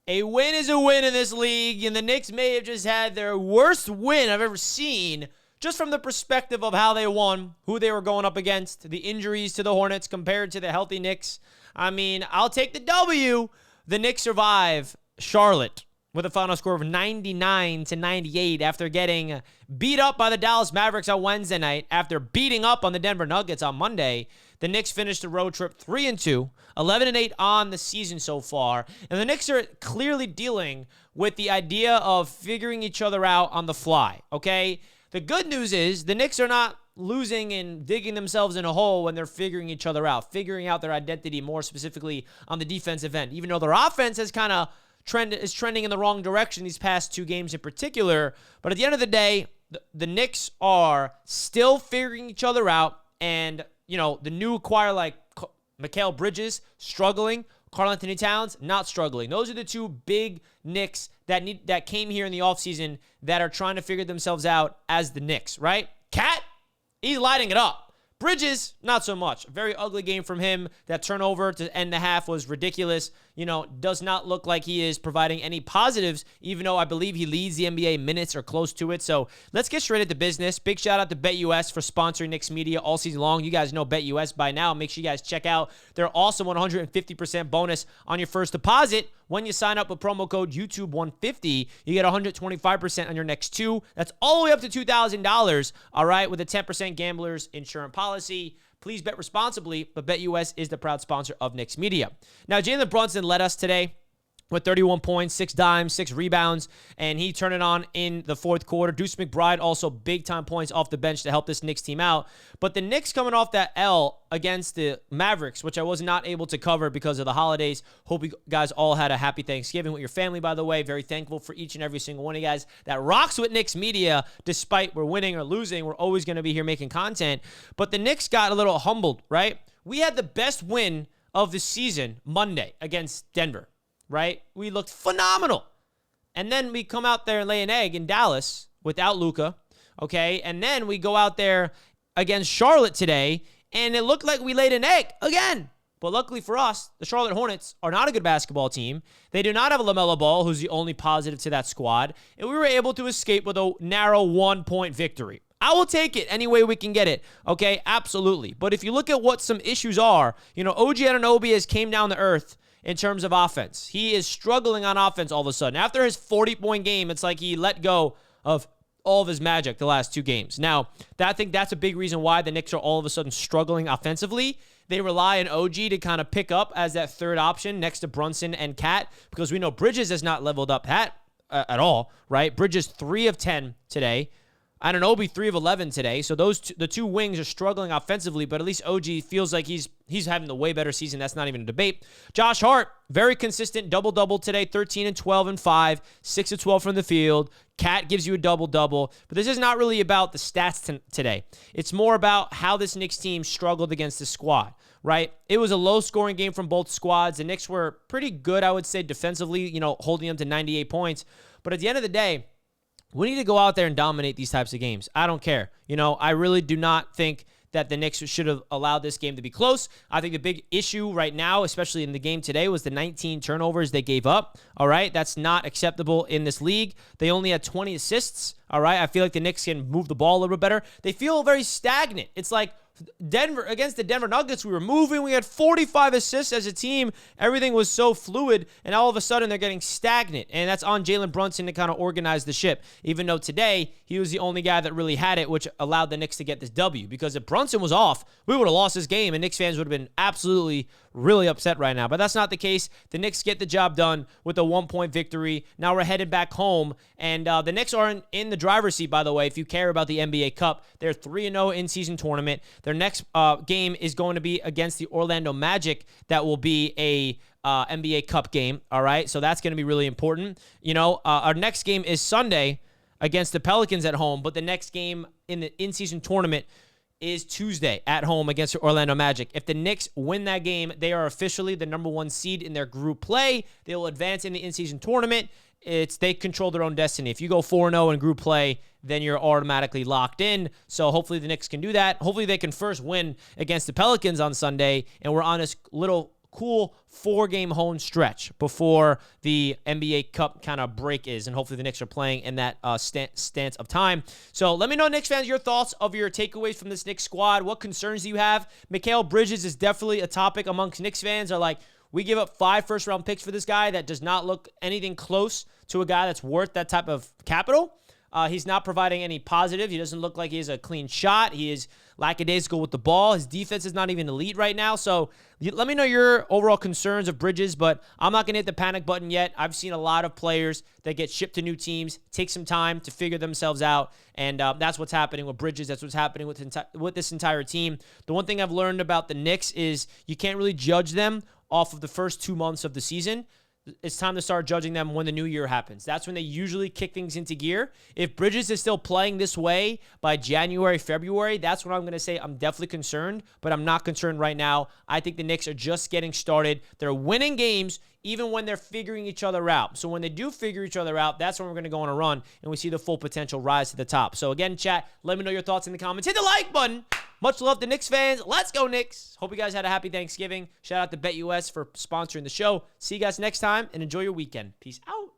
A win is a win in this league, and the Knicks may have just had their worst win I've ever seen, just from the perspective of how they won, who they were going up against, the injuries to the Hornets compared to the healthy Knicks. I mean, I'll take the W. The Knicks survive Charlotte with a final score of 99-98 after getting beat up by the Dallas Mavericks on Wednesday night. After beating up on the Denver Nuggets on Monday, the Knicks finished the road trip 3-2, 11-8 on the season so far. And the Knicks are clearly dealing with the idea of figuring each other out on the fly, okay? The good news is the Knicks are not losing and digging themselves in a hole when they're figuring each other out, figuring out their identity more specifically on the defensive end, even though their offense has kind of is trending in the wrong direction these past two games in particular. But at the end of the day, the Knicks are still figuring each other out. And, you know, the new acquire like Mikal Bridges struggling, Karl Anthony Towns not struggling. Those are the two big Knicks that came here in the offseason that are trying to figure themselves out as the Knicks, right? Cat, he's lighting it up. Bridges, not so much. A very ugly game from him. That turnover to end the half was ridiculous. You know, does not look like he is providing any positives, even though I believe he leads the NBA minutes or close to it. So let's get straight into business. Big shout out to BetUS for sponsoring Knicks Media all season long. You guys know BetUS by now. Make sure you guys check out their awesome 150% bonus on your first deposit. When you sign up with promo code YouTube150, you get 125% on your next two. That's all the way up to $2,000, all right, with a 10% gambler's insurance policy. Please bet responsibly, but BetUS is the proud sponsor of Knicks Media. Now, Jalen Brunson led us today with 31 points, 6 dimes, 6 rebounds, and he turned it on in the fourth quarter. Deuce McBride also big-time points off the bench to help this Knicks team out. But the Knicks coming off that L against the Mavericks, which I was not able to cover because of the holidays. Hope you guys all had a happy Thanksgiving with your family, by the way. Very thankful for each and every single one of you guys that rocks with Knicks Media. Despite we're winning or losing, we're always going to be here making content. But the Knicks got a little humbled, right? We had the best win of the season Monday against Denver. Right? We looked phenomenal. And then we come out there and lay an egg in Dallas without Luka, okay? And then we go out there against Charlotte today, and it looked like we laid an egg again. But luckily for us, the Charlotte Hornets are not a good basketball team. They do not have a LaMelo Ball, who's the only positive to that squad. And we were able to escape with a narrow 1-point victory. I will take it any way we can get it, okay? Absolutely. But if you look at what some issues are, you know, OG Anunoby has came down to earth in terms of offense. He is struggling on offense all of a sudden. After his 40-point game, it's like he let go of all of his magic the last two games. Now, I think that's a big reason why the Knicks are all of a sudden struggling offensively. They rely on OG to kind of pick up as that third option next to Brunson and Cat, because we know Bridges has not leveled up at all, right? Bridges 3 of 10 today. Anunoby 3 of 11 today. So the two wings are struggling offensively, but at least OG feels like he's having the way better season. That's not even a debate. Josh Hart, very consistent, double-double today, 13 and 12 and 5, 6 of 12 from the field. Cat gives you a double-double. But this is not really about the stats today. It's more about how this Knicks team struggled against the squad, right? It was a low-scoring game from both squads. The Knicks were pretty good, I would say, defensively, you know, holding them to 98 points. But at the end of the day, we need to go out there and dominate these types of games. I don't care. You know, I really do not think that the Knicks should have allowed this game to be close. I think the big issue right now, especially in the game today, was the 19 turnovers they gave up. All right, that's not acceptable in this league. They only had 20 assists. All right, I feel like the Knicks can move the ball a little bit better. They feel very stagnant. It's like Denver against the Denver Nuggets, we were moving. We had 45 assists as a team. Everything was so fluid, and all of a sudden they're getting stagnant. And that's on Jalen Brunson to kind of organize the ship, even though today he was the only guy that really had it, which allowed the Knicks to get this W. Because if Brunson was off, we would have lost this game, and Knicks fans would have been absolutely really upset right now. But that's not the case. The Knicks get the job done with a 1-point victory. Now we're headed back home, and the Knicks are in the driver's seat, by the way, if you care about the NBA Cup. They're 3-0 in-season tournament. Their next game is going to be against the Orlando Magic. That will be a NBA Cup game, all right? So that's going to be really important. You know, our next game is Sunday against the Pelicans at home, but the next game in the in-season tournament is Tuesday at home against the Orlando Magic. If the Knicks win that game, they are officially the number 1 seed in their group play. They will advance in the in-season tournament. They control their own destiny. If you go 4-0 in group play, then you're automatically locked in. So hopefully the Knicks can do that. Hopefully they can first win against the Pelicans on Sunday, and we're on this little cool 4-game home stretch before the NBA Cup kind of break is, and hopefully the Knicks are playing in that stance of time. So let me know, Knicks fans, your thoughts of your takeaways from this Knicks squad. What concerns do you have? Mikal Bridges is definitely a topic amongst Knicks fans. Are like, we give up 5 first-round picks for this guy that does not look anything close to a guy that's worth that type of capital. He's not providing any positive. He doesn't look like he has a clean shot. He is lackadaisical with the ball. His defense is not even elite right now. So let me know your overall concerns of Bridges, but I'm not going to hit the panic button yet. I've seen a lot of players that get shipped to new teams take some time to figure themselves out, and that's what's happening with Bridges. That's what's happening with this entire team. The one thing I've learned about the Knicks is you can't really judge them off of the first 2 months of the season. It's time to start judging them when the new year happens. That's when they usually kick things into gear. If Bridges is still playing this way by January, February, that's when I'm going to say I'm definitely concerned, but I'm not concerned right now. I think the Knicks are just getting started. They're winning games even when they're figuring each other out. So when they do figure each other out, that's when we're going to go on a run and we see the full potential rise to the top. So again, chat, let me know your thoughts in the comments. Hit the like button. Much love to Knicks fans. Let's go, Knicks. Hope you guys had a happy Thanksgiving. Shout out to BetUS for sponsoring the show. See you guys next time and enjoy your weekend. Peace out.